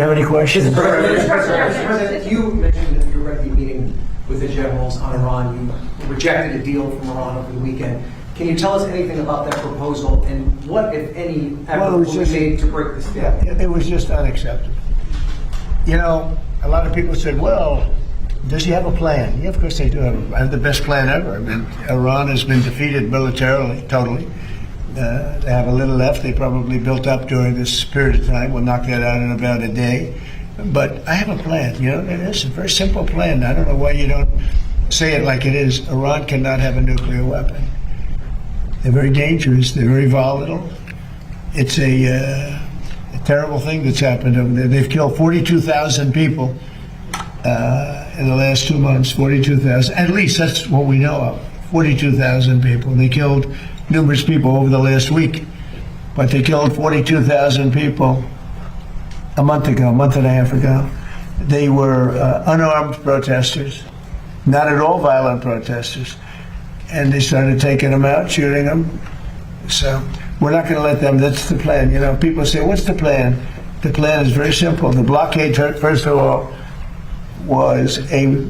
Have any questions? Mr. President, you mentioned that you were at the meeting with the generals on Iran. You rejected a deal from Iran over the weekend. Can you tell us anything about that proposal and what, if any, effort will be made to break this deal? It was just unacceptable. You know, a lot of people said, well, does he have a plan? Yeah, of course they do have the best plan ever. I mean, Iran has been defeated militarily, totally. They have a little left. They probably built up during this period of time. We'll knock that out in about a day. But I have a plan. You know, it is a very simple plan. I don't know why you don't say it like it is. Iran cannot have a nuclear weapon. They're very dangerous. They're very volatile. It's a terrible thing that's happened over there. They've killed 42,000 people in the last 2 months. 42,000. At least that's what we know of. 42,000 people. They killed numerous people over the last week, but they killed 42,000 people a month and a half ago. They were unarmed protesters, not at all violent protesters, and they started taking them out, shooting them. So we're not going to let them. That's the plan. You know, people say, what's the plan? The plan is very simple. The blockade, first of all, was a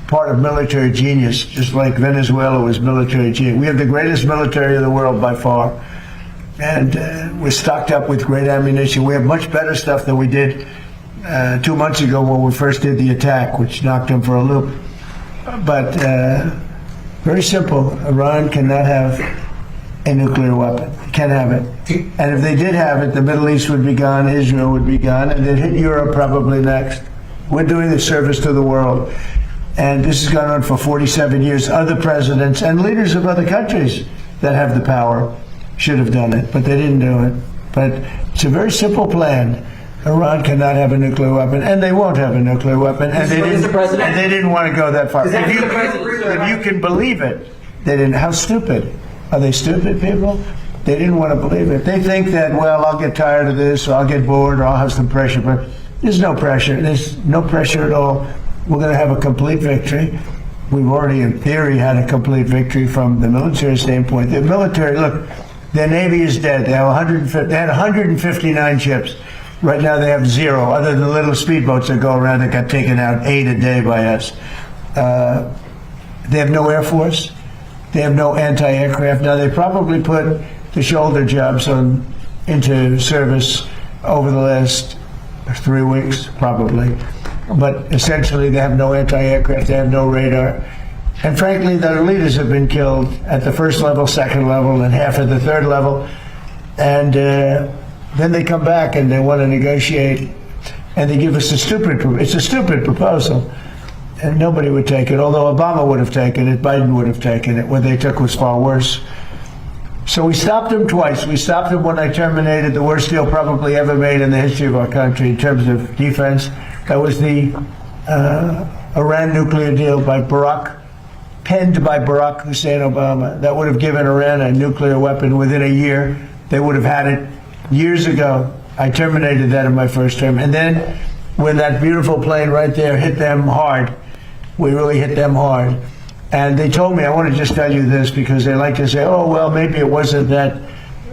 part of military genius, just like Venezuela was military genius. We have the greatest military in the world by far, and we're stocked up with great ammunition. We have much better stuff than we did 2 months ago when we first did the attack, which knocked them for a loop. But very simple, Iran cannot have a nuclear weapon. Can't have it. And if they did have it, the Middle East would be gone, Israel would be gone, and they'd hit Europe probably next. We're doing the service to the world. And this has gone on for 47 years. Other presidents and leaders of other countries that have the power should have done it, but they didn't do it. But it's a very simple plan. Iran cannot have a nuclear weapon, and they won't have a nuclear weapon, and they didn't want to go that far. If you can believe it, they didn't. How stupid. Are they stupid people? They didn't want to believe it. They think that, well, I'll get tired of this, or I'll get bored, or I'll have some pressure, but there's no pressure. There's no pressure at all. We're going to have a complete victory. We've already, in theory, had a complete victory from the military standpoint. The military, look, their Navy is dead. They had 159 ships. Right now they have 0, other than little speedboats that go around that got taken out 8 a day by us. They have no Air Force. They have no anti-aircraft. Now, they probably put the shoulder jobs into service over the last 3 weeks, probably. But essentially, they have no anti-aircraft, they have no radar. And frankly, their leaders have been killed at the first level, second level, and half at the third level. And then they come back and they want to negotiate, and they give us it's a stupid proposal. And nobody would take it, although Obama would have taken it, Biden would have taken it. What they took was far worse. So we stopped them twice. We stopped them when I terminated the worst deal probably ever made in the history of our country in terms of defense. That was the Iran nuclear deal by penned by Barack Hussein Obama. That would have given Iran a nuclear weapon within a year. They would have had it years ago. I terminated that in my first term. And then when that beautiful plane right there hit them hard, we really hit them hard. And they told me, I want to just tell you this because they like to say, oh, well, maybe it wasn't that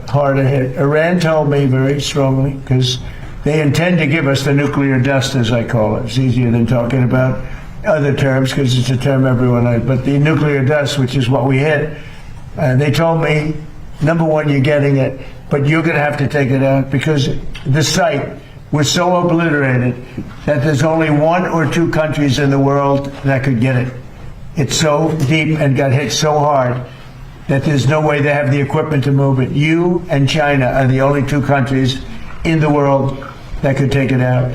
hard a hit. Iran told me very strongly, because they intend to give us the nuclear dust, as I call it. It's easier than talking about other terms because it's a term everyone knows. But the nuclear dust, which is what we hit, they told me, number one, you're getting it, but you're going to have to take it out because the site was so obliterated that there's only 1 or 2 countries in the world that could get it. It's so deep and got hit so hard that there's no way they have the equipment to move it. You and China are the only 2 countries in the world that could take it out.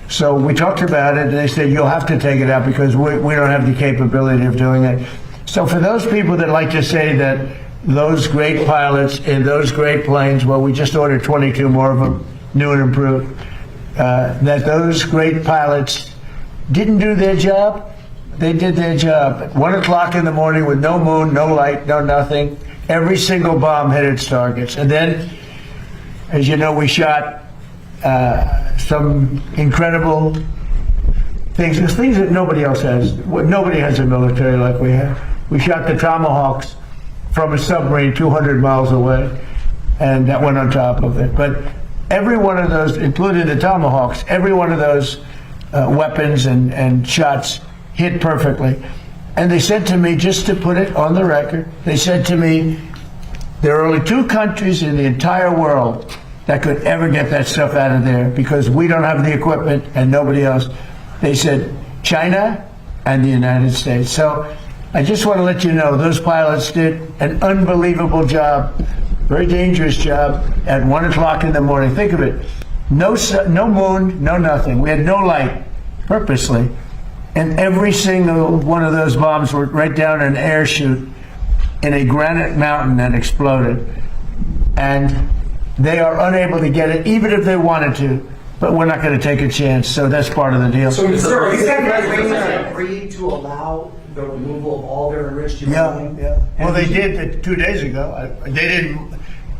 So we talked about it, and they said, you'll have to take it out because we don't have the capability of doing it. So for those people that like to say that those great pilots in those great planes, well, we just ordered 22 more of them, new and improved, that those great pilots didn't do their job. They did their job. At 1 o'clock in the morning with no moon, no light, no nothing, every single bomb hit its targets. And then, as you know, we shot some incredible things that nobody else has. Nobody has a military like we have. We shot the Tomahawks from a submarine 200 miles away, and that went on top of it. But every one of those, including the Tomahawks, every one of those weapons and shots hit perfectly. And they said to me, just to put it on the record, they said to me, there are only 2 countries in the entire world that could ever get that stuff out of there because we don't have the equipment and nobody else. They said China and the United States. So I just want to let you know those pilots did an unbelievable job, very dangerous job at 1 o'clock in the morning. Think of it, no moon, no nothing. We had no light, purposely. And every single one of those bombs were right down an air chute in a granite mountain that exploded. And they are unable to get it, even if they wanted to, but we're not going to take a chance, so that's part of the deal. So you said agreed to allow the removal of all their enriched uranium? Yeah. Well, they did it 2 days ago. They didn't,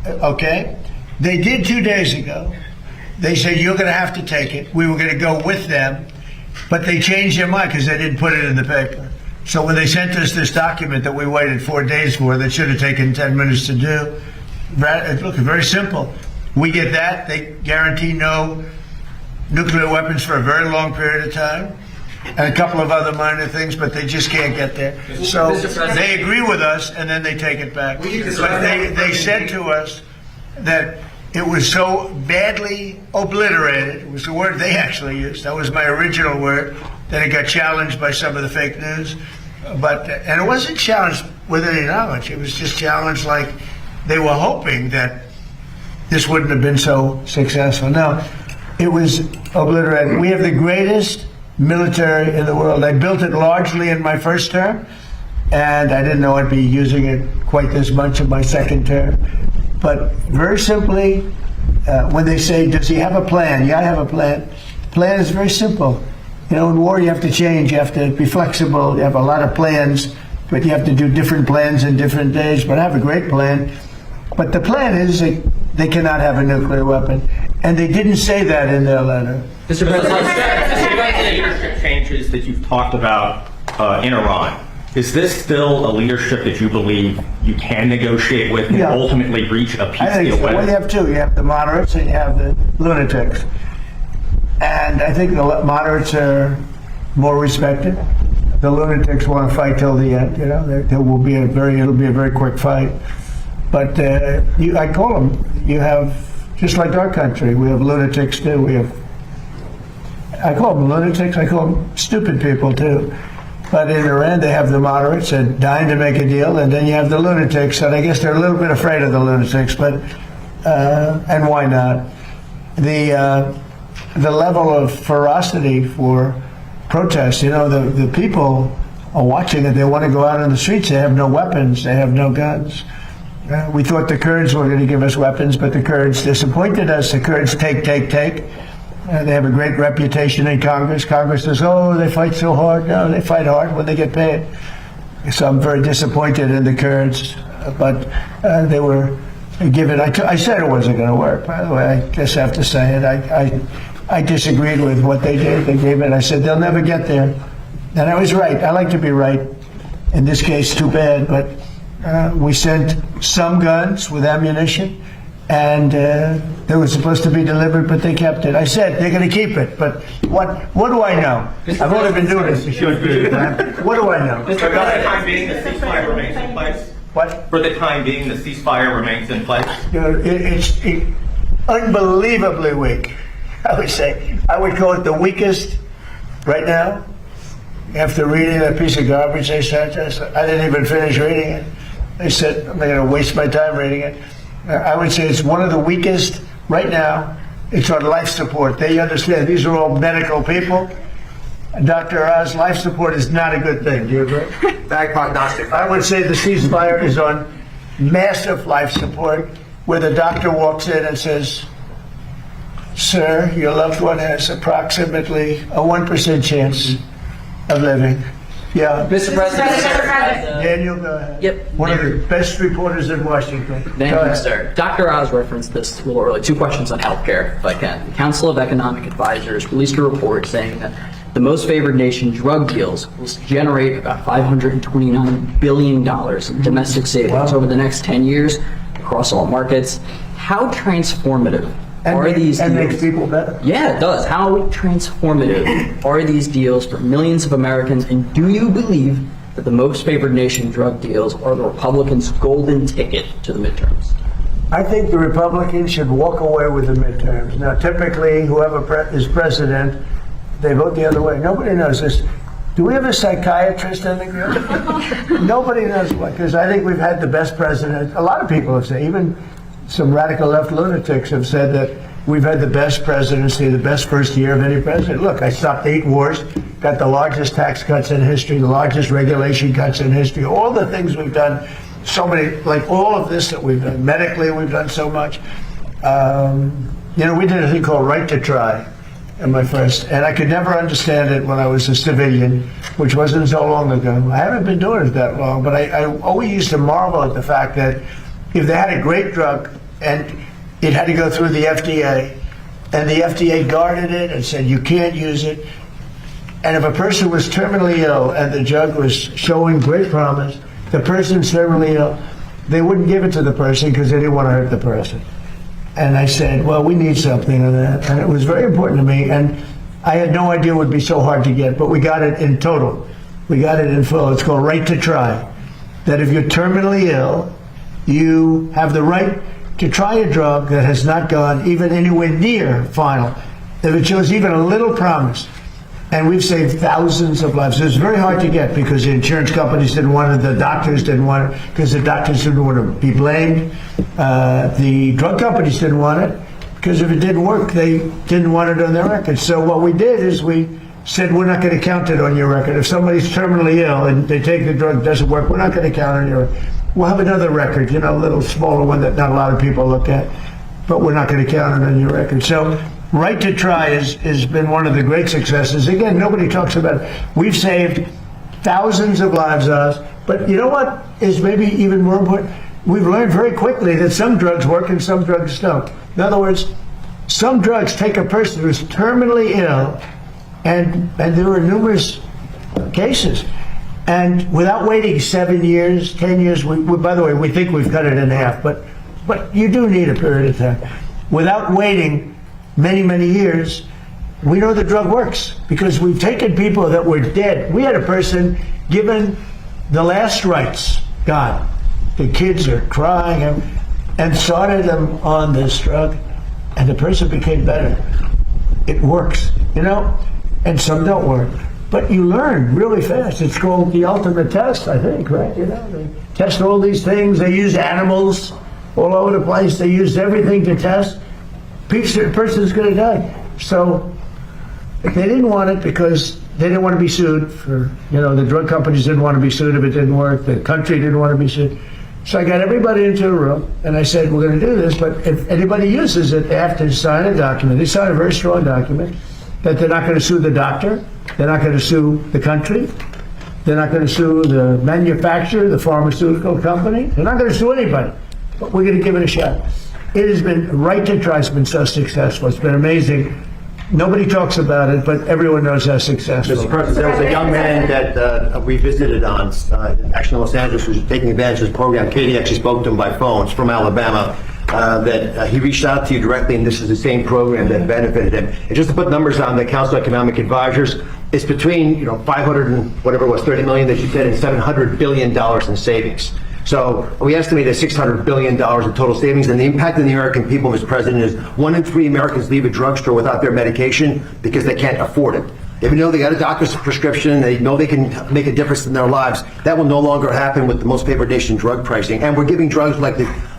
okay? They did 2 days ago. They said, you're going to have to take it. We were going to go with them, but they changed their mind because they didn't put it in the paper. So when they sent us this document that we waited 4 days for, that should have taken 10 minutes to do, look, very simple. We get that. They guarantee no nuclear weapons for a very long period of time, and a couple of other minor things, but they just can't get there. So they agree with us, and then they take it back. But they said to us that it was so badly obliterated, it was the word they actually used, that was my original word, that it got challenged by some of the fake news. And it wasn't challenged with any knowledge, it was just challenged like they were hoping that this wouldn't have been so successful. No, it was obliterated. We have the greatest military in the world. I built it largely in my first term, and I didn't know I'd be using it quite this much in my second term. But very simply, when they say, does he have a plan? Yeah, I have a plan. The plan is very simple. You know, in war you have to change, you have to be flexible, you have a lot of plans, but you have to do different plans in different days. But I have a great plan. But the plan is they cannot have a nuclear weapon. And they didn't say that in their letter. Mr. President, the leadership changes that you've talked about in Iran, is this still a leadership that you believe you can negotiate with and ultimately reach a peace deal with? Well, you have 2. You have the moderates and you have the lunatics. And I think the moderates are more respected. The lunatics want to fight till the end. You know, it'll be a very quick fight. But I call them. You have, just like our country, we have lunatics too. I call them lunatics. I call them stupid people too. But in Iran, they have the moderates and dying to make a deal, and then you have the lunatics, and I guess they're a little bit afraid of the lunatics. But and why not? The level of ferocity for protest. You know, the people are watching it. They want to go out on the streets. They have no weapons. They have no guns. We thought the Kurds were going to give us weapons, but the Kurds disappointed us. The Kurds take. They have a great reputation in Congress. Congress says, oh, they fight so hard. No, they fight hard when they get paid. So I'm very disappointed in the Kurds, but they were given. I said it wasn't going to work, by the way. I just have to say it. I disagreed with what they did. They gave it. I said, they'll never get there. And I was right. I like to be right. In this case, too bad, but we sent some guns with ammunition, and they were supposed to be delivered, but they kept it. I said they're going to keep it, but what do I know? I've only been doing this a short period of time. What do I know? For the time being, the ceasefire remains in place? What? For the time being, the ceasefire remains in place? You know, it's unbelievably weak. I would say. I would call it the weakest right now. After reading that piece of garbage they sent us, I didn't even finish reading it. They said, I'm not going to waste my time reading it. I would say it's one of the weakest right now. It's on life support. They understand these are all medical people. Dr. Oz, life support is not a good thing. Do you agree? Bad prognostic. I would say the ceasefire is on massive life support, where the doctor walks in and says, sir, your loved one has approximately a 1% chance of living. Yeah. Mr. President. Daniel, go ahead. Yep. One of the best reporters in Washington. Thank you, sir. Dr. Oz referenced this a little early. 2 questions on healthcare, if I can. The Council of Economic Advisors released a report saying that the most favored nation drug deals will generate about $529 billion in domestic savings over the next 10 years across all markets. How transformative Are these and deals? makes people better. Yeah, it does. How transformative are these deals for millions of Americans? And do you believe that the most favored nation drug deals are the Republicans' golden ticket to the midterms? I think the Republicans should walk away with the midterms. Now, typically, whoever is president, they vote the other way. Nobody knows this. Do we have a psychiatrist in the group? Nobody knows what, because I think we've had the best president. A lot of people have said, even some radical left lunatics have said that we've had the best presidency, the best first year of any president. Look, I stopped 8 wars, got the largest tax cuts in history, the largest regulation cuts in history, all the things we've done, so many, like all of this that we've done. Medically, we've done so much. We did a thing called Right to Try in my first, and I could never understand it when I was a civilian, which wasn't so long ago. I haven't been doing it that long, but I always used to marvel at the fact that if they had a great drug and it had to go through the FDA, and the FDA guarded it and said you can't use it, and if a person was terminally ill and the drug was showing great promise, the person's terminally ill, they wouldn't give it to the person because they didn't want to hurt the person. And I said, well, we need something on that. And it was very important to me. And I had no idea it would be so hard to get, but we got it in total. We got it in full. It's called Right to Try. That if you're terminally ill, you have the right to try a drug that has not gone even anywhere near final. If it shows even a little promise. And we've saved thousands of lives. It was very hard to get because the insurance companies didn't want it, the doctors didn't want it, because the doctors didn't want to be blamed. The drug companies didn't want it, because if it didn't work, they didn't want it on their record. So what we did is we said, we're not going to count it on your record. If somebody's terminally ill and they take the drug, it doesn't work, we're not going to count it on your record. We'll have another record, a little smaller one that not a lot of people look at, but we're not going to count it on your record. So Right to Try has been one of the great successes. Again, nobody talks about it. We've saved thousands of lives on us, but you know what is maybe even more important? We've learned very quickly that some drugs work and some drugs don't. In other words, some drugs take a person who's terminally ill, and there are numerous cases, and without waiting 7 years, 10 years, by the way, we think we've cut it in half, but you do need a period of time. Without waiting many, many years, we know the drug works because we've taken people that were dead. We had a person given the last rites, God, the kids are crying, and started them on this drug, and the person became better. It works, and some don't work. But you learn really fast. It's called the ultimate test, I think, right? They test all these things. They use animals all over the place. They use everything to test. The person's going to die. So if they didn't want it because they didn't want to be sued for, the drug companies didn't want to be sued if it didn't work. The country didn't want to be sued. So I got everybody into a room and I said, we're going to do this, but if anybody uses it, they have to sign a document. They sign a very strong document that they're not going to sue the doctor. They're not going to sue the country. They're not going to sue the manufacturer, the pharmaceutical company. They're not going to sue anybody, but we're going to give it a shot. It has been, Right to Try has been so successful. It's been amazing. Nobody talks about it, but everyone knows how successful. Mr. President, there was a young man that we visited on, actually in Los Angeles, who was taking advantage of this program. Katie actually spoke to him by phone. It's from Alabama. That he reached out to you directly, and this is the same program that benefited him. And just to put numbers on the Council of Economic Advisors, it's between 500 and whatever it was, 30 million that you said, and $700 billion in savings. So we estimate that $600 billion in total savings, and the impact on the American people, Mr. President, is 1 in 3 Americans leave a drugstore without their medication because they can't afford it. Even though they got a doctor's prescription, they know they can make a difference in their lives. That will no longer happen with the most favored nation drug pricing. And we're giving drugs like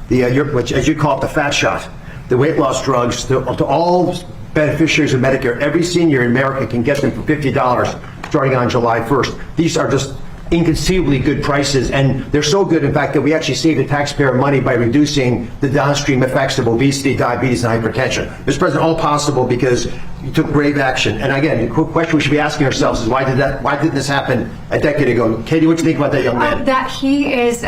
which, as you call it, the fat shot, the weight loss drugs to all beneficiaries of Medicare. Every senior in America can get them for $50 starting on July 1st. These are just inconceivably good prices, and they're so good, in fact, that we actually save the taxpayer money by reducing the downstream effects of obesity, diabetes, and hypertension. Mr. President, all possible because you took brave action. And again, the quick question we should be asking ourselves is why did this happen a decade ago? Katie, what do you think about that young man? That he is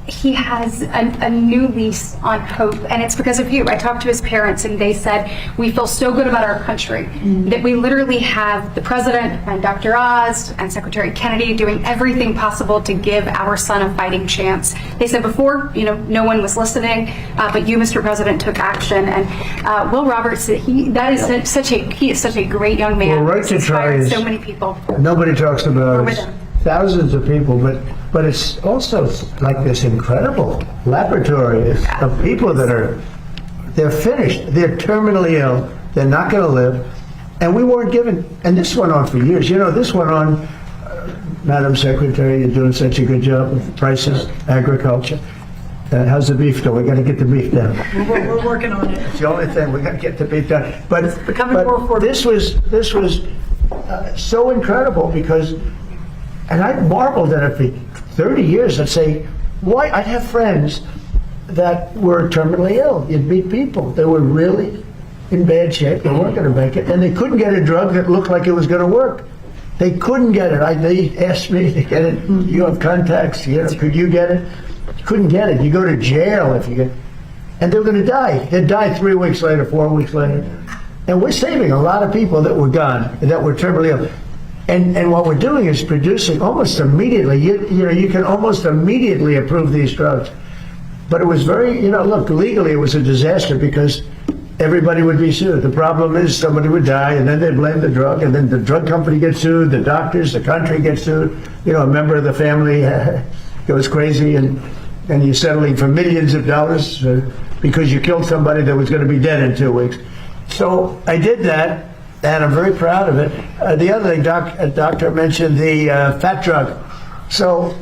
he has a new lease on hope, and it's because of you. I talked to his parents, and they said, we feel so good about our country that we literally have the president and Dr. Oz and Secretary Kennedy doing everything possible to give our son a fighting chance. They said before, no one was listening, but you, Mr. President, took action. And Will Roberts, he is such a great young man. Well, Right He's to Try inspired is- so many people. Nobody talks about We're with it. him. Thousands of people, but it's also like this incredible laboratory of people they're finished, they're terminally ill, they're not going to live, and we weren't given. And this went on for years. This went on. Madam Secretary, you're doing such a good job with prices, agriculture. How's the beef doing? We got to get the beef down. We're working on it. It's the only thing, we got to get the beef down. But becoming more affordable. this was so incredible because, and I marveled at it for 30 years. I'd say, why? I'd have friends that were terminally ill. You'd meet people. They were really in bad shape. They weren't going to make it, and they couldn't get a drug that looked like it was going to work. They couldn't get it. They asked me to get it. You have contacts. Could you get it? Couldn't get it. You go to jail if you get. And they're going to die. They'd die 3 weeks later, 4 weeks later. And we're saving a lot of people that were gone, that were terminally ill. And what we're doing is producing almost immediately. You can almost immediately approve these drugs. But it was very, look, legally it was a disaster because everybody would be sued. The problem is somebody would die, and then they blame the drug, and then the drug company gets sued, the doctors, the country gets sued. A member of the family goes crazy, and you're settling for millions of dollars because you killed somebody that was going to be dead in 2 weeks. So I did that, and I'm very proud of it. The other thing, doctor mentioned the fat drug. So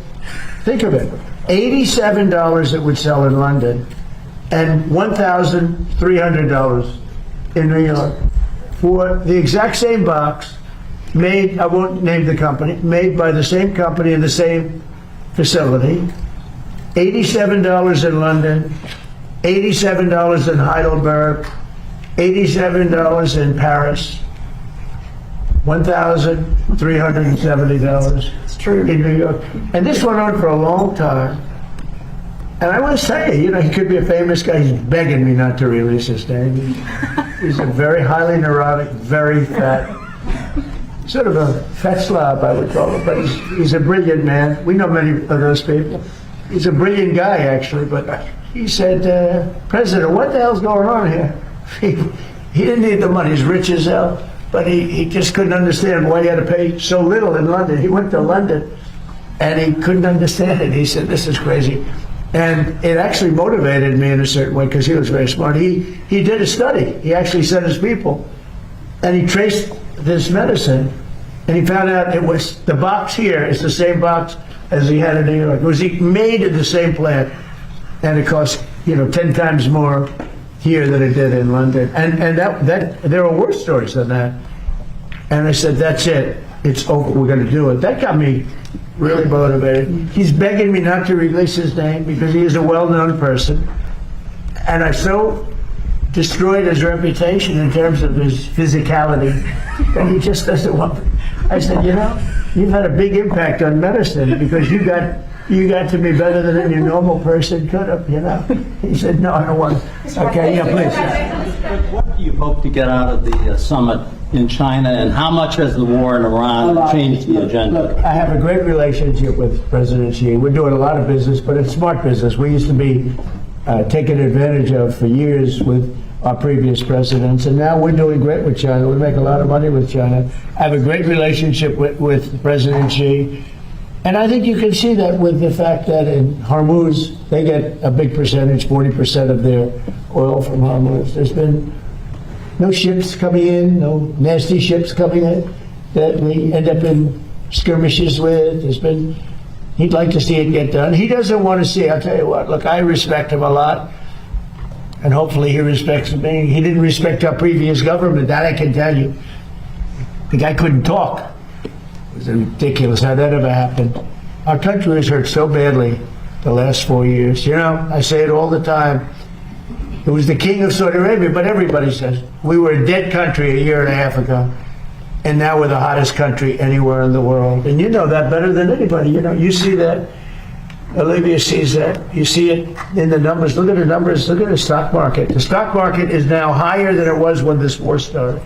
think of it, $87 it would sell in London, and $1,300 in New York for the exact same box, made, I won't name the company, made by the same company in the same facility. $87 in London, $87 in Heidelberg, $87 in Paris, $1,370 in New York. And this went on for a long time. And I want to say, he could be a famous guy. He's begging me not to release his name. He's a very highly neurotic, very fat, sort of a fat slob, I would call him. But he's a brilliant man. We know many of those people. He's a brilliant guy, actually. But he said, President, what the hell's going on here? He didn't need the money. He's rich as hell. But he just couldn't understand why he had to pay so little in London. He went to London, and he couldn't understand it. He said, this is crazy. And it actually motivated me in a certain way because he was very smart. He did a study. He actually sent his people, and he traced this medicine, and he found out it was, the box here is the same box as he had in New York. It was made in the same plant, and it cost 10 times more here than it did in London. And that there are worse stories than that. And I said, that's it. It's over. We're going to do it. That got me really motivated. He's begging me not to release his name because he is a well-known person. And I so destroyed his reputation in terms of his physicality that he just doesn't want me. I said, you've had a big impact on medicine because you got to be better than any normal person could have, He said, no, I don't want to. Okay, yeah, please. What do you hope to get out of the summit in China, and how much has the war in Iran changed the agenda? Look, I have a great relationship with President Xi. We're doing a lot of business, but it's smart business. We used to be taken advantage of for years with our previous presidents, and now we're doing great with China. We make a lot of money with China. I have a great relationship with President Xi. And I think you can see that with the fact that in Hormuz, they get a big percentage, 40% of their oil from Hormuz. There's been no ships coming in, no nasty ships coming in that we end up in skirmishes with. He'd like to see it get done. He doesn't want to see, I'll tell you what, look, I respect him a lot, and hopefully he respects me. He didn't respect our previous government, that I can tell you. The guy couldn't talk. It was ridiculous how that ever happened. Our country was hurt so badly the last 4 years. I say it all the time. It was the king of Saudi Arabia, but everybody says we were a dead country a year and a half ago, and now we're the hottest country anywhere in the world. And you know that better than anybody. You see that. Olivia sees that. You see it in the numbers. Look at the numbers. Look at the stock market. The stock market is now higher than it was when this war started.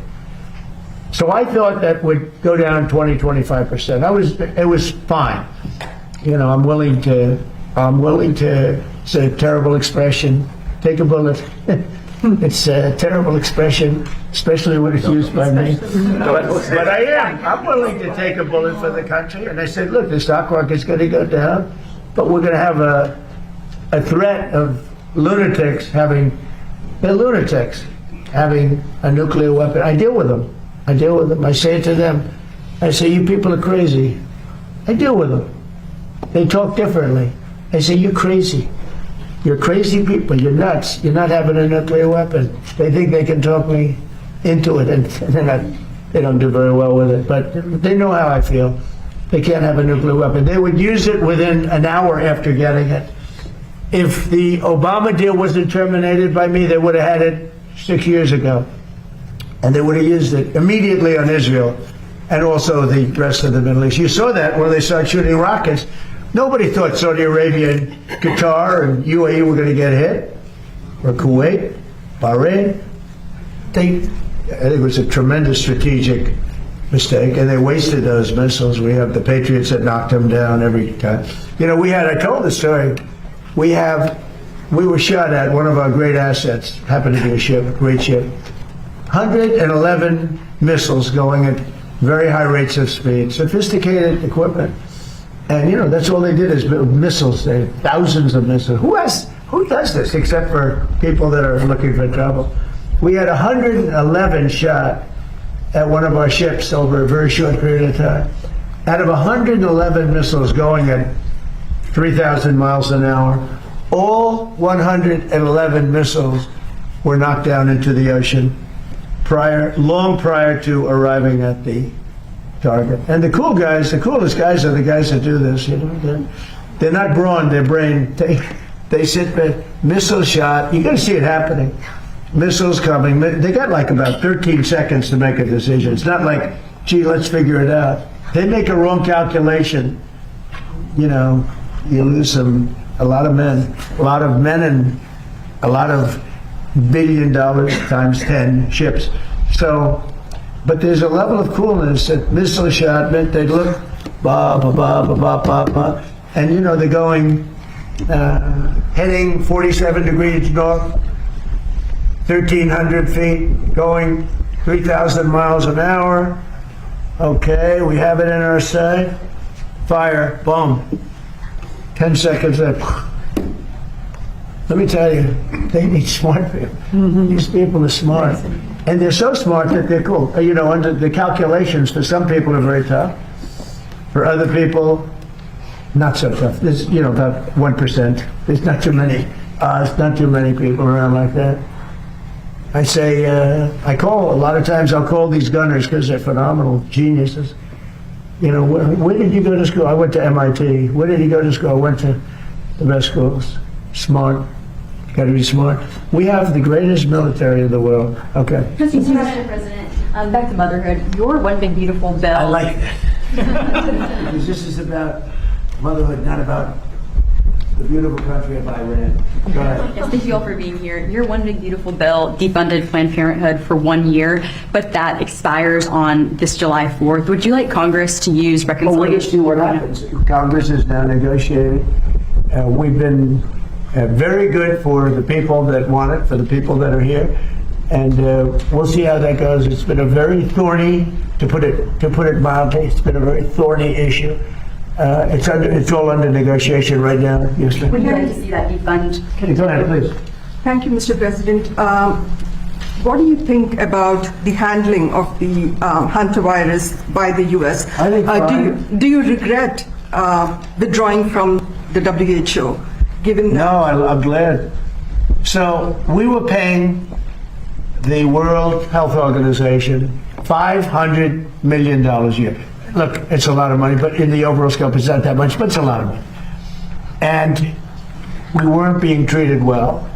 So I thought that would go down 20, 25%. It was fine. You know, I'm willing to say a terrible expression, take a bullet. It's a terrible expression, especially when it's used by me. But I am. I'm willing to take a bullet for the country. And I said, look, the stock market's going to go down, but we're going to have a threat of lunatics having a nuclear weapon. I deal with them. I say it to them. I say, you people are crazy. I deal with them. They talk differently. I say, you're crazy. You're crazy people. You're nuts. You're not having a nuclear weapon. They think they can talk me into it, and they don't do very well with it. But they know how I feel. They can't have a nuclear weapon. They would use it within an hour after getting it. If the Obama deal wasn't terminated by me, they would have had it 6 years ago. And they would have used it immediately on Israel and also the rest of the Middle East. You saw that when they started shooting rockets. Nobody thought Saudi Arabia and Qatar and UAE were going to get hit, or Kuwait, Bahrain. I think it was a tremendous strategic mistake, and they wasted those missiles. We have the Patriots that knocked them down every time. You know, I told the story. We were shot at one of our great assets, happened to be a ship, a great ship. 111 missiles going at very high rates of speed, sophisticated equipment. And you know, that's all they did is build missiles. They had thousands of missiles. Who does this except for people that are looking for trouble? We had 111 shot at one of our ships over a very short period of time. Out of 111 missiles going at 3,000 miles an hour, all 111 missiles were knocked down into the ocean long prior to arriving at the target. And the coolest guys are the guys that do this. You know, they're not brawn, they're brain. They sit there, missile shot. You got to see it happening. Missiles coming. They got like about 13 seconds to make a decision. It's not like, gee, let's figure it out. They make a wrong calculation. You know, you lose a lot of men, and a lot of $1 billion times 10 ships. So. But there's a level of coolness that missile shot meant they'd look, ba, ba, ba, ba, ba, ba, ba, and you know, they're going, heading 47 degrees north, 1,300 feet, going 3,000 miles an hour. Okay, we have it in our sight. Fire, boom. 10 seconds left. Let me tell you, they need smart people. These people are smart. And they're so smart that they're cool. You know, under the calculations, for some people are very tough. For other people, not so tough. There's, you know, about 1%. There's not too many. There's not too many people around like that. I say, a lot of times I'll call these gunners because they're phenomenal geniuses. You know, where did you go to school? I went to MIT. Where did you go to school? I went to the best schools. Smart. Got to be smart. We have the greatest military in the world. Okay. Mr. President, back to motherhood. Your one big beautiful bill. I like that. Because this is about motherhood, not about the beautiful country of Iran. Go ahead. Yes, thank you all for being here. Your one big beautiful bill defunded Planned Parenthood for 1 year, but that expires on this July 4th. Would you like Congress to use reconciliation? Well, we'll see what happens. Congress is now negotiating. We've been very good for the people that want it, for the people that are here, and we'll see how that goes. It's been a very thorny, to put it mildly, it's been a very thorny issue. It's all under negotiation right now. Yes, ma'am. Would you like to see that defund? Go ahead, please. Thank you, Mr. President. What do you think about the handling of the hantavirus by the U.S.? I think fine. Do you regret withdrawing from the WHO? Given No, I'm glad. So we were paying the World Health Organization $500 million a year. Look, it's a lot of money, but in the overall scope, it's not that much, but it's a lot of money. And we weren't being treated well,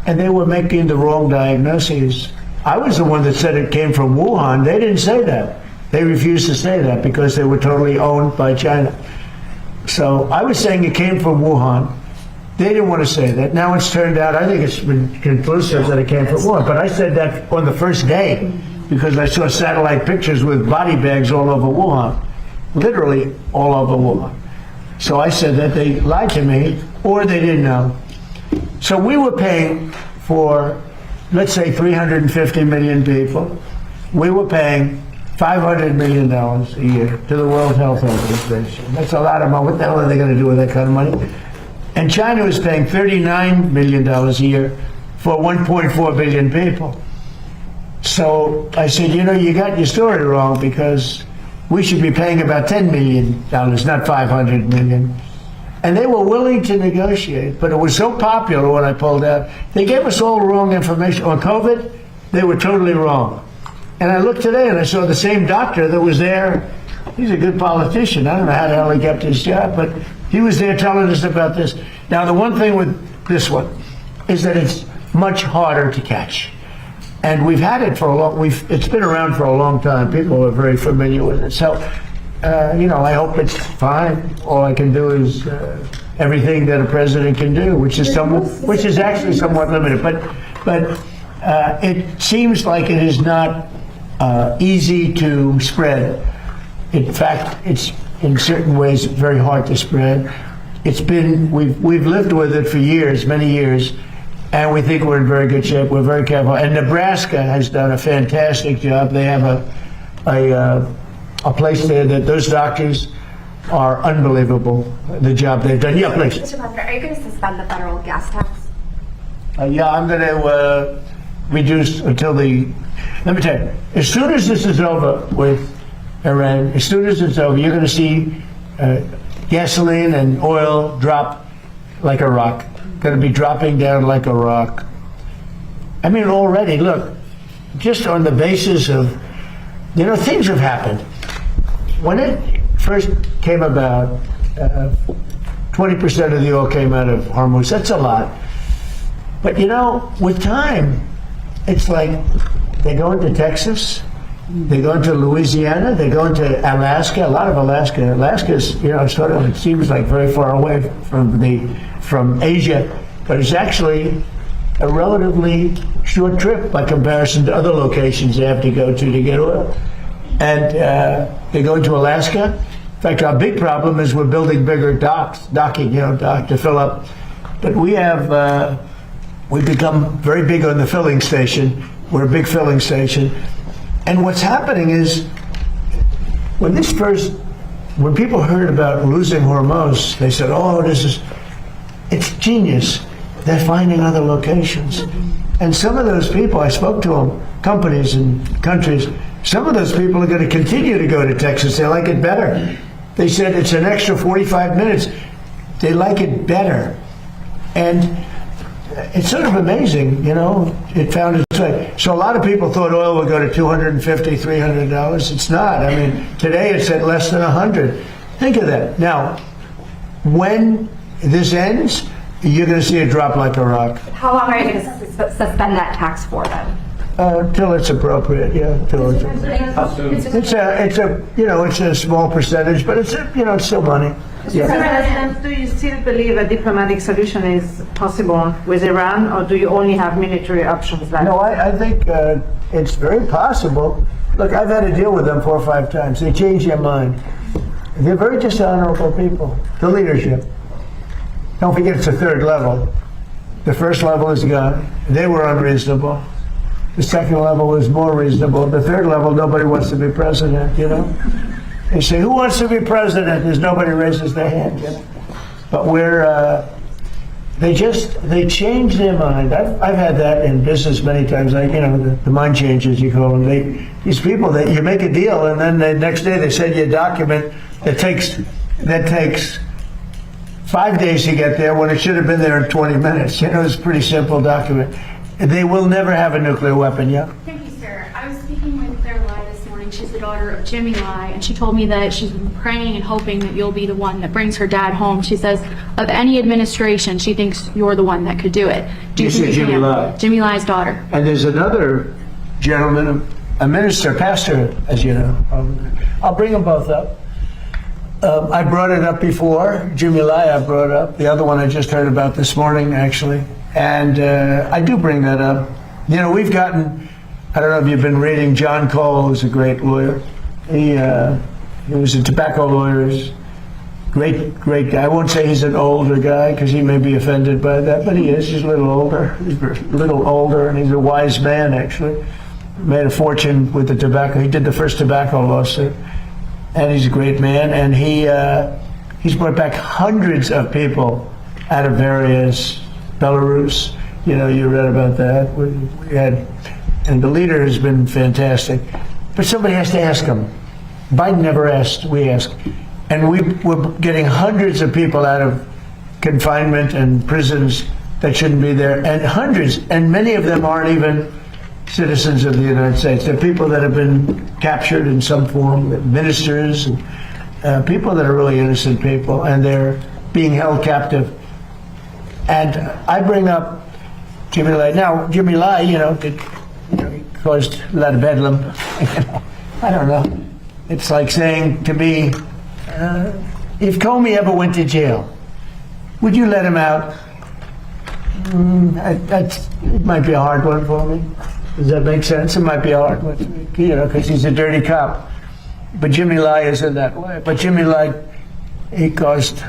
and they were making the wrong diagnoses. I was the one that said it came from Wuhan. They didn't say that. They refused to say that because they were totally owned by China. So I was saying it came from Wuhan. They didn't want to say that. Now it's turned out, I think it's been conclusive that it came from Wuhan. But I said that on the first day because I saw satellite pictures with body bags all over Wuhan, literally all over Wuhan. So I said that they lied to me or they didn't know. So we were paying for, let's say, 350 million people. We were paying $500 million a year to the World Health Organization. That's a lot of money. What the hell are they going to do with that kind of money? And China was paying $39 million a year for 1.4 billion people. So I said, you know, you got your story wrong because we should be paying about $10 million, not $500 million. And they were willing to negotiate, but it was so popular when I pulled out. They gave us all the wrong information. On COVID, they were totally wrong. And I looked today and I saw the same doctor that was there. He's a good politician. I don't know how the hell he kept his job, but he was there telling us about this. Now, the one thing with this one is that it's much harder to catch. And we've had it for a long, it's been around for a long time. People are very familiar with it. So, you know, I hope it's fine. All I can do is everything that a president can do, which is actually somewhat limited. But it seems like it is not easy to spread. In fact, it's in certain ways very hard to spread. It's been, we've lived with it for years, many years, and we think we're in very good shape. We're very careful. And Nebraska has done a fantastic job. They have a place there that those doctors are unbelievable, the job they've done. Yeah, please. Mr. President, are you going to suspend the federal gas tax? Yeah, I'm going to reduce until let me tell you, as soon as this is over with Iran, as soon as it's over, you're going to see gasoline and oil drop like a rock. Going to be dropping down like a rock. I mean, already, look, just on the basis of, you know, things have happened. When it first came about, 20% of the oil came out of Hormuz. That's a lot. But, you know, with time, it's like they go into Texas, they go into Louisiana, they go into Alaska, a lot of Alaska. Alaska's, you know, sort of, it seems like very far away from Asia, but it's actually a relatively short trip by comparison to other locations they have to go to get oil. And they go into Alaska. In fact, our big problem is we're building bigger docking, to fill up. But we have, we've become very big on the filling station. We're a big filling station. And what's happening is, when people heard about losing Hormuz, they said, oh, it's genius. They're finding other locations. And some of those people, I spoke to them, companies and countries, some of those people are going to continue to go to Texas. They like it better. They said it's an extra 45 minutes. They like it better. And it's sort of amazing, you know, it found its way. So a lot of people thought oil would go to $250, $300. It's not. I mean, today it's at less than 100. Think of that. Now, when this ends, you're going to see it drop like a rock. How long are you going to suspend that tax for then? Till it's appropriate, yeah. It's a small percentage, but it's still money. Yeah. President, do you still believe a diplomatic solution is possible with Iran, or do you only have military options left? No, I think it's very possible. Look, I've had to deal with them 4 or 5 times. They change their mind. They're very dishonorable people. The leadership. Don't forget it's a 3rd level. The 1st level is gone. They were unreasonable. The 2nd level was more reasonable. The 3rd level, nobody wants to be president, you know? They say, who wants to be president? There's nobody raises their hand, you know? But they change their mind. I've had that in business many times. The mind changes, you call them. These people that you make a deal, and then the next day they send you a document that takes 5 days to get there when it should have been there in 20 minutes. You know, it's a pretty simple document. They will never have a nuclear weapon, yeah? Thank you, sir. I was speaking with Claire Lai this morning. She's the daughter of Jimmy Lai, and she told me that she's been praying and hoping that you'll be the one that brings her dad home. She says of any administration, she thinks you're the one that could do it. Do you think said Jimmy Lai? Jimmy Lai's daughter. And there's another gentleman, a minister, pastor, as you know. I'll bring them both up. I brought it up before. Jimmy Lai I brought up. The other one I just heard about this morning, actually. And I do bring that up. You know, we've gotten, I don't know if you've been reading, John Cole, who's a great lawyer. He was a tobacco lawyer. Great guy. I won't say he's an older guy because he may be offended by that, but he is. He's a little older. He's a little older, and he's a wise man, actually. Made a fortune with the tobacco. He did the first tobacco lawsuit. And he's a great man, and he's brought back hundreds of people out of various Belarus. You know, you read about that. We had, and the leader has been fantastic. But somebody has to ask him. Biden never asked, we asked. And we're getting hundreds of people out of confinement and prisons that shouldn't be there, and hundreds, and many of them aren't even citizens of the United States. They're people that have been captured in some form, ministers, and people that are really innocent people, and they're being held captive. And I bring up Jimmy Lai. Now, Jimmy Lai, he caused a lot of bedlam. I don't know. It's like saying to me, if Comey ever went to jail, would you let him out? It might be a hard one for me. Does that make sense? It might be a hard one, because he's a dirty cop. But Jimmy Lai isn't that way. But Jimmy Lai, he caused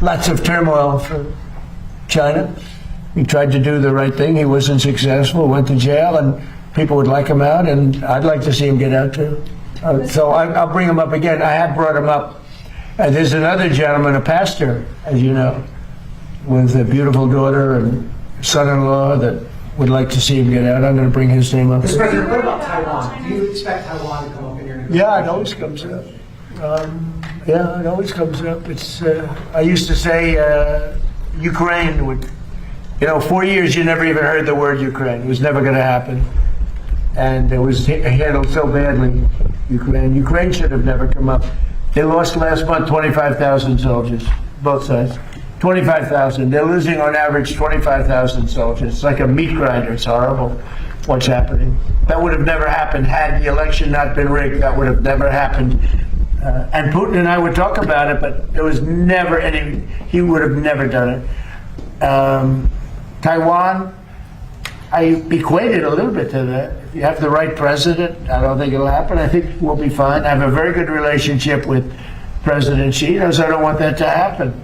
lots of turmoil for China. He tried to do the right thing. He wasn't successful, went to jail, and people would like him out, and I'd like to see him get out too. So I'll bring him up again. I have brought him up. There's another gentleman, a pastor, as you know, with a beautiful daughter and son-in-law that would like to see him get out. I'm going to bring his name up. Mr. President, what about Taiwan? Do you expect Taiwan to come up in your negotiations? Yeah, it always comes up. It always comes up. It's. I used to say Ukraine would. 4 years you never even heard the word Ukraine. It was never going to happen. And it was handled so badly, Ukraine should have never come up. They lost last month 25,000 soldiers, both sides. 25,000. They're losing on average 25,000 soldiers. It's like a meat grinder. It's horrible what's happening. That would have never happened had the election not been rigged. That would have never happened. And Putin and I would talk about it, but there was never he would have never done it. Taiwan, I equate it a little bit to that. If you have the right president, I don't think it'll happen. I think we'll be fine. I have a very good relationship with President Xi, so I don't want that to happen.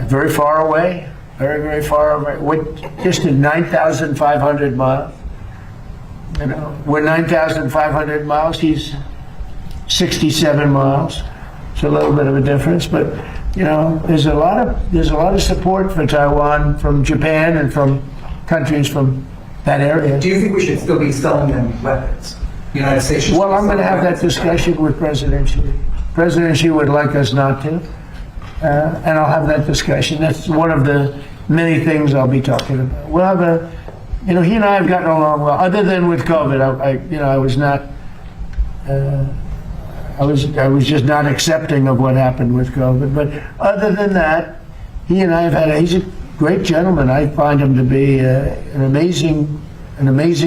Very far away, very, very far away. We're just at 9,500 miles. We're 9,500 miles. He's 67 miles. It's a little bit of a difference, but there's a lot of support for Taiwan from Japan and from countries from that area. Do you think we should still be selling them weapons? The United States should Well, I'm going to have that weapons. discussion with President Xi. President Xi would like us not to, and I'll have that discussion. That's one of the many things I'll be talking about. We'll have he and I have gotten along well. Other than with COVID, I was not. I was just not accepting of what happened with COVID. But other than that, he and I have had. He's a great gentleman. I find him to be an amazing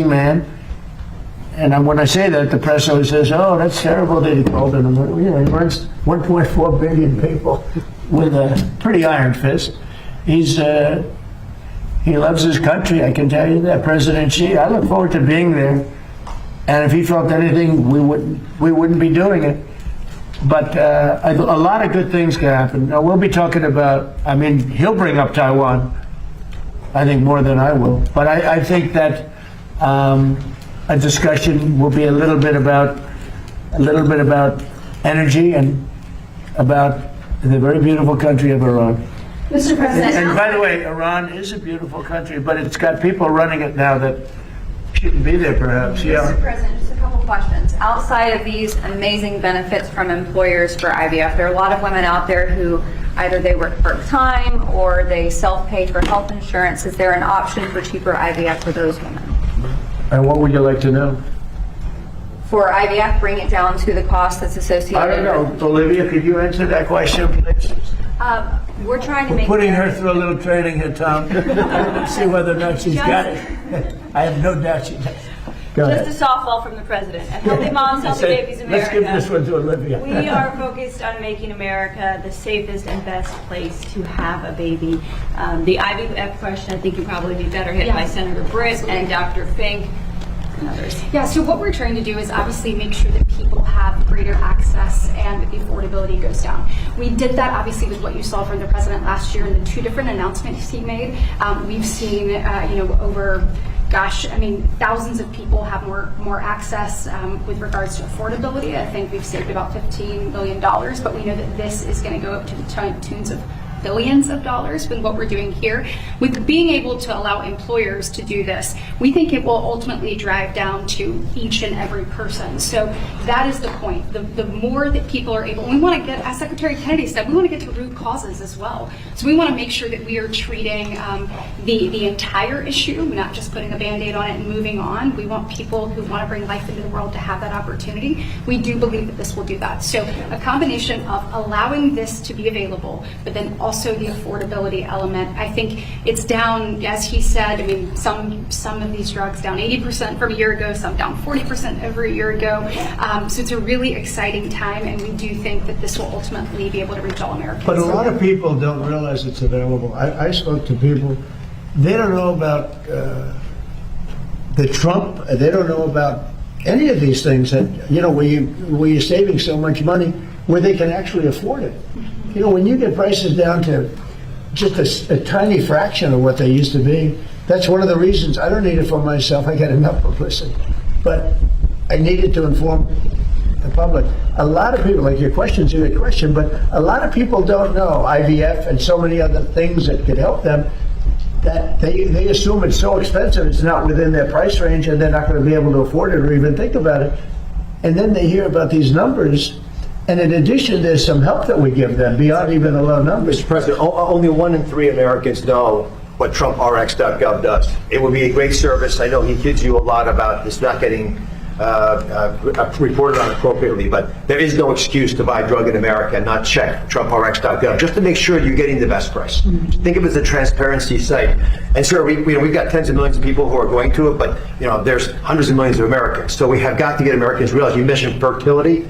man. And when I say that, the press always says, "Oh, that's terrible that he called him." He runs 1.4 billion people with a pretty iron fist. He loves his country. I can tell you that, President Xi. I look forward to being there. And if he felt anything, we wouldn't be doing it. But a lot of good things can happen. Now, we'll be talking about. He'll bring up Taiwan. I think more than I will. But I think that. A discussion will be a little bit about energy and about the very beautiful country of Iran. Mr. President. And by the way, Iran is a beautiful country, but it's got people running it now that shouldn't be there, perhaps. Yeah. Mr. President, just a couple questions. Outside of these amazing benefits from employers for IVF, there are a lot of women out there who either they work part-time or they self-pay for health insurance. Is there an option for cheaper IVF for those women? And what would you like to know? For IVF, bring it down to the cost that's associated I don't know. with... Olivia, could you answer that question, please? We're trying to We're make... putting her through a little training here, Tom. See whether or not she's got it. I have no doubt she does. Go ahead. Just a softball from the president. At Healthy Moms, Healthy Babies America. Let's give this one to Olivia. We are focused on making America the safest and best place to have a baby. The IVF question, I think you'd probably be better hit by Senator Britt and Dr. Fink and others. Yeah, so what we're trying to do is obviously make sure that people have greater access and the affordability goes down. We did that obviously with what you saw from the president last year and the 2 different announcements he made. We've seen, over thousands of people have more access with regards to affordability. I think we've saved about $15 million, but we know that this is going to go up to the tunes of billions of dollars with what we're doing here. With being able to allow employers to do this, we think it will ultimately drive down to each and every person. So that is the point. The more that people are able, we want to get, as Secretary Kennedy said, we want to get to root causes as well. So we want to make sure that we are treating the entire issue, not just putting a Band-Aid on it and moving on. We want people who want to bring life into the world to have that opportunity. We do believe that this will do that. So a combination of allowing this to be available, but then also the affordability element. I think it's down, as he said, some of these drugs down 80% from a year ago, some down 40% over a year ago. So it's a really exciting time, and we do think that this will ultimately be able to reach all Americans. But a lot of people don't realize it's available. I spoke to people, they don't know about the Trump, they don't know about any of these things that, where you're saving so much money, where they can actually afford it. When you get prices down to just a tiny fraction of what they used to be, that's one of the reasons I don't need it for myself. I get enough publicity. But I needed to inform the public. A lot of people, like your question's a good question, but a lot of people don't know IVF and so many other things that could help them, that they assume it's so expensive, it's not within their price range, and they're not going to be able to afford it or even think about it. And then they hear about these numbers. And in addition, there's some help that we give them beyond even the low numbers. Mr. President, only 1 in 3 Americans know what TrumpRx.gov does. It would be a great service. I know he kids you a lot about this not getting reported on appropriately, but there is no excuse to buy a drug in America and not check TrumpRx.gov just to make sure you're getting the best price. Think of it as a transparency site. And sir, we've got tens of millions of people who are going to it, but there's hundreds of millions of Americans. So we have got to get Americans to realize. You mentioned fertility.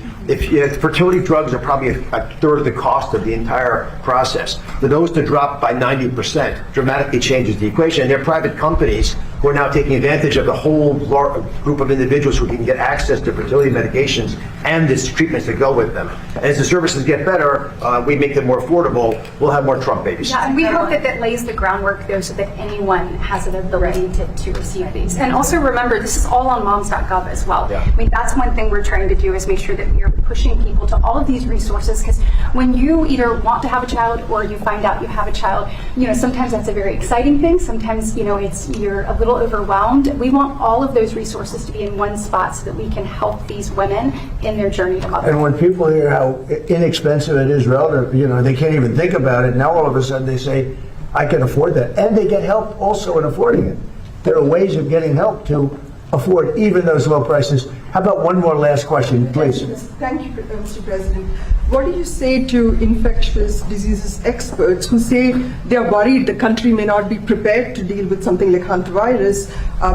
Fertility drugs are probably a third of the cost of the entire process. For those to drop by 90% dramatically changes the equation. And there are private companies who are now taking advantage of the whole group of individuals who can get access to fertility medications and the treatments that go with them. And as the services get better, we make them more affordable, we'll have more Trump babies. Yeah, and we hope that lays the groundwork, though, so that anyone has an ability to receive these. And also remember, this is all on moms.gov as well. Yeah. That's one thing we're trying to do, is make sure that we're pushing people to all of these resources, because when you either want to have a child or you find out you have a child, sometimes that's a very exciting thing. Sometimes, you're a little overwhelmed. We want all of those resources to be in one spot so that we can help these women in their journey to motherhood. And when people hear how inexpensive it is relative, they can't even think about it. Now all of a sudden they say, I can afford that. And they get help also in affording it. There are ways of getting help to afford even those low prices. How about one more last question, please? Thank you, Mr. President. What do you say to infectious diseases experts who say they're worried the country may not be prepared to deal with something like hantavirus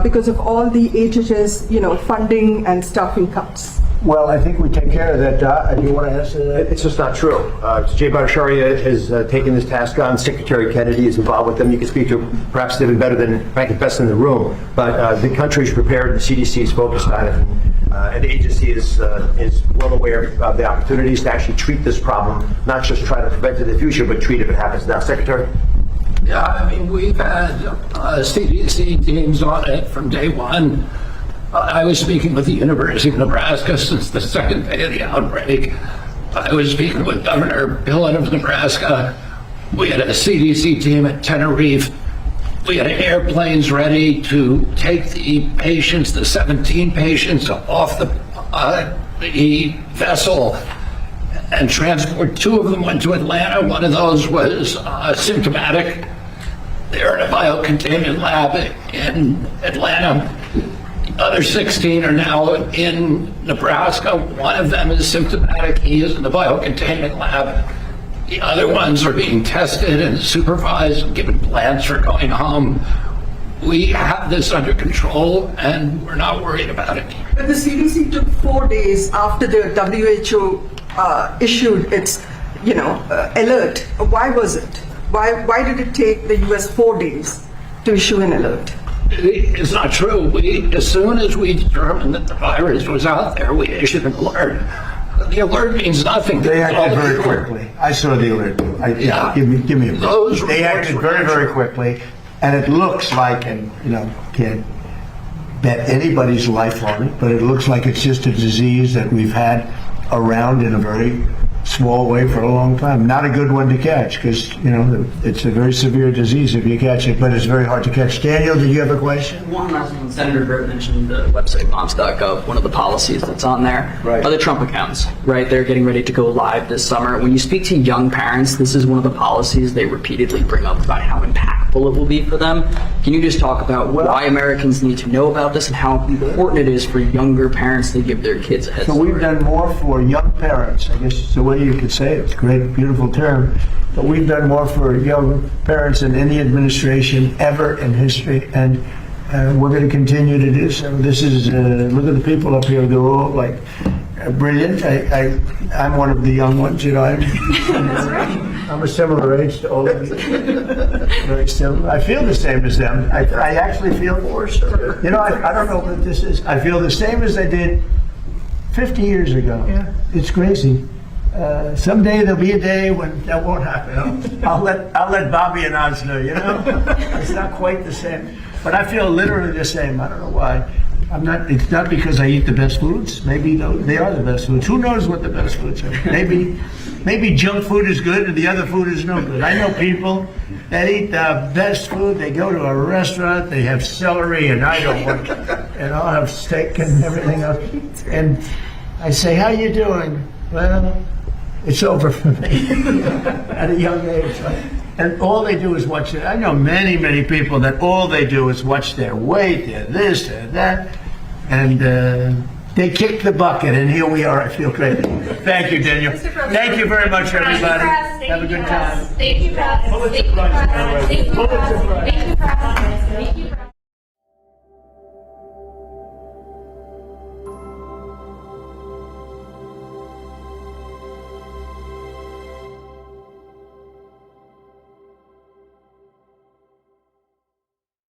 because of all the HHS, funding and staffing cuts? Well, I think we take care of that. Do you want to answer that? It's just not true. Jay Bhattacharya has taken this task on. Secretary Kennedy is involved with them. You can speak to perhaps even better than, frankly, best in the room. But the country is prepared, the CDC is focused on it. And the agency is well aware of the opportunities to actually treat this problem, not just try to prevent it in the future, but treat if it happens now. Secretary? Yeah, we've had CDC teams on it from day one. I was speaking with the University of Nebraska since the second day of the outbreak. I was speaking with Governor Pillen of Nebraska. We had a CDC team at Tenerife. We had airplanes ready to take the patients, the 17 patients, off the vessel and transport. 2 of them went to Atlanta. One of those was symptomatic. They're in a biocontainment lab in Atlanta. The other 16 are now in Nebraska. One of them is symptomatic. He is in the biocontainment lab. The other ones are being tested and supervised and given plans for going home. we have this under control and we're not worried about it. But the CDC took 4 days after the WHO issued its, alert. Why was it? Why did it take the US 4 days to issue an alert? It's not true. As soon as we determined that the virus was out there, we issued an alert. The alert means nothing. They acted very quickly. I saw the alert. Give me a break. They acted very quickly, and it looks like, and can't bet anybody's life on it, but it looks like it's just a disease that we've had around in a very small way for a long time. Not a good one to catch because, it's a very severe disease if you catch it, but it's very hard to catch. Daniel, did you have a question? One last one. Senator Britt mentioned the website moms.gov. One of the policies that's on there are the Trump accounts, right? They're getting ready to go live this summer. When you speak to young parents, this is one of the policies they repeatedly bring up about how impactful it will be for them. Can you just talk about why Americans need to know about this and how important it is for younger parents to give their kids a head start? So we've done more for young parents. I guess it's the way you could say it. It's a great, beautiful term. But we've done more for young parents than any administration ever in history, and we're going to continue to do so. This is, look at the people up here. They're all like brilliant. I'm one of the young ones, I'm a similar age to all of you. Very similar. I feel the same as them. I actually feel worse. I don't know what this is. I feel the same as I did 50 years ago. Yeah. It's crazy. Someday there'll be a day when that won't happen. I'll let Bobby and Oz know. It's not quite the same, but I feel literally the same. I don't know why. It's not because I eat the best foods. Maybe they are the best foods. Who knows what the best foods are? Maybe junk food is good and the other food is no good. I know people that eat the best food. They go to a restaurant. They have celery, and I don't want. And I'll have steak and everything else. And I say, "How you doing?" Well, it's over for me at a young age. And all they do is watch it. I know many people that all they do is watch their weight, their this, their that, and they kick the bucket, and here we are. I feel great. Thank you, Daniel. Thank you very much, everybody. Have a good time. Thank you, Press. Pulitzer Prize. Thank you, Press. Thank you, Press.